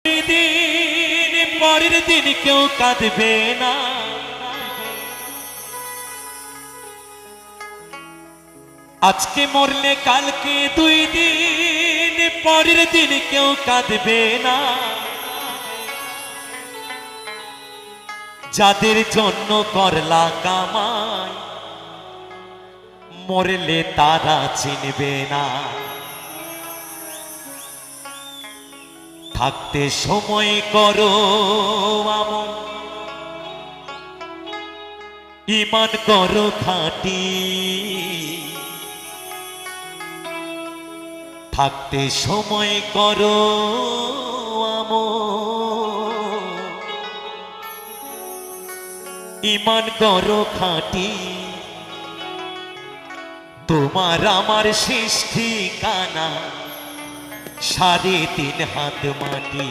দিন পরের দিন কেউ কাঁদবে না, আজকে মরলে কালকে 2 দিন পরের দিন কেউ কাঁদবে না। যাদের জন্য করলা কামাই মরলে তারা চিনবে না। থাকতে সময় করো আমল, ঈমান করো খাঁটি। থাকতে সময় করো আমল, ঈমান করো খাঁটি। তোমার আমার শেষ ঠিকানা 3.5 হাত মাটি।